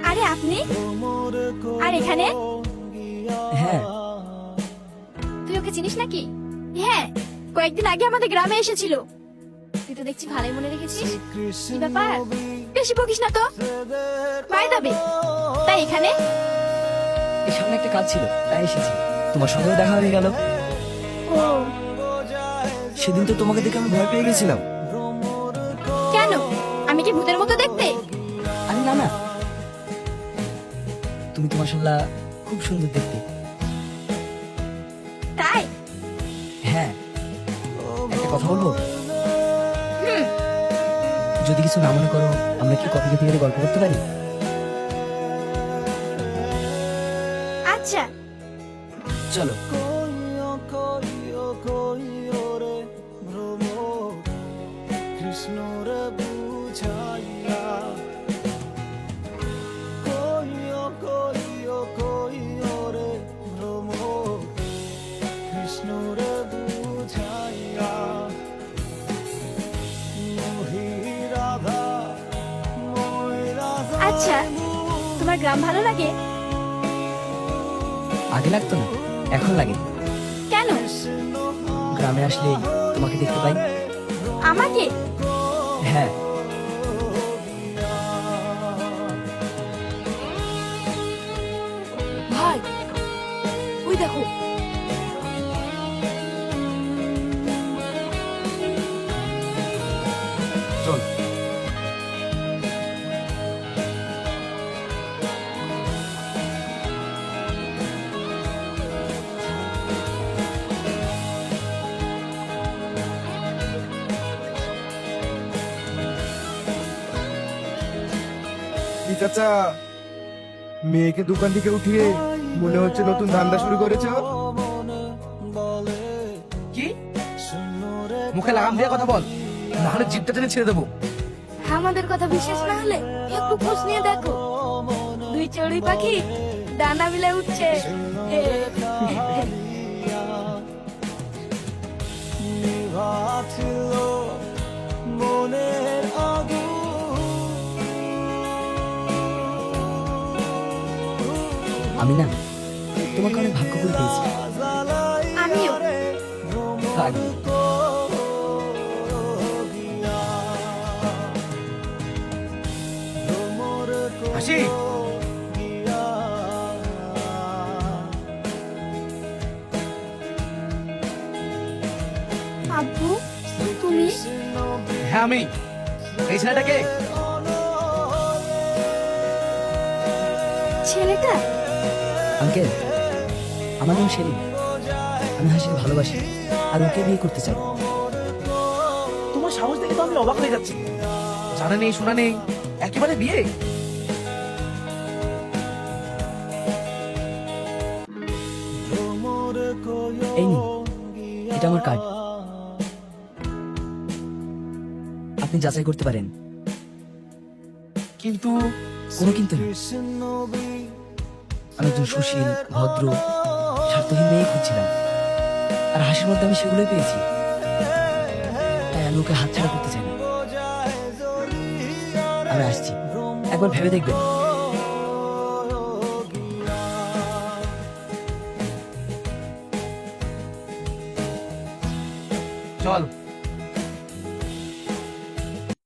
আরে আপনি? আর এখানে? হ্যাঁ, তুই ওকে চিনিস নাকি? হ্যাঁ, কয়েকদিন আগে আমাদের গ্রামে এসেছিল। তুই তো দেখছি ভালোই মনে রেখেছিস। কি ব্যাপার? বেশি বকিস না তো। বাই দাবি। তাই এখানে? এই সামনে একটা কাজ ছিল, তাই এসেছি। তোমার সঙ্গেও দেখা হয়ে গেল। ও, সেদিন তো তোমাকে দেখে আমি ভয় পেয়ে গেছিলাম। কেন? আমি কি ভূতের মতো দেখতে? আরে না না, তুমি তো মাশাআল্লাহ খুব সুন্দর দেখতে। তাই? হ্যাঁ, একটা কথা বলবো? হুম, যদি কিছু না মনে করো, আমরা কি কফি খেতে খেতে গল্প করতে পারি? আচ্ছা। চলো। আচ্ছা, তোমার গ্রাম ভালো লাগে? আগে লাগতো না, এখন লাগে। কেন? গ্রামে আসলে তোমাকে দেখতে পাই। আমাকে? হ্যাঁ, ভাই, ওই দেখো। চল। কি চাচা, মেয়েকে দোকান থেকে উঠিয়ে মনে হচ্ছে নতুন ধান্দা শুরু করেছো। কি? মুখে লাগাম দিয়ে কথা বল, না হলে জিভটা টেনে ছেড়ে দেবো। আমাদের কথা বিশ্বাস না হলে একটু খোঁজ নিয়ে দেখো। দুই চড়ুই পাখি ডানা মিলে উঠছে। আমি না তোমাকে অনেক ভাগ্য করে পেয়েছি। আমিও। থাক। হাসি, আব্বু, তুমি? হ্যাঁ আমি। এই ছেলেটাকে ছেলেটা? আঙ্কেল, আমার নাম সেলিম। আমি হাসিকে ভালোবাসি আর ওকে বিয়ে করতে চাই। তোমার সাহস দেখে তো আমি অবাক হয়ে যাচ্ছি। জানা নেই শোনা নেই, একেবারে বিয়ে। এই নিন, এটা আমার কার্ড। আপনি যাচাই করতে পারেন। কিন্তু কোনো কিন্তু না। আমি একজন সুশীল, ভদ্র, স্বার্থহীন মেয়ে খুঁজছিলাম, আর হাসির মধ্যে আমি সেগুলোই পেয়েছি। তাই আমি ওকে হাতছাড়া করতে চাই না। আমি আসছি, একবার ভেবে দেখবেন। চল।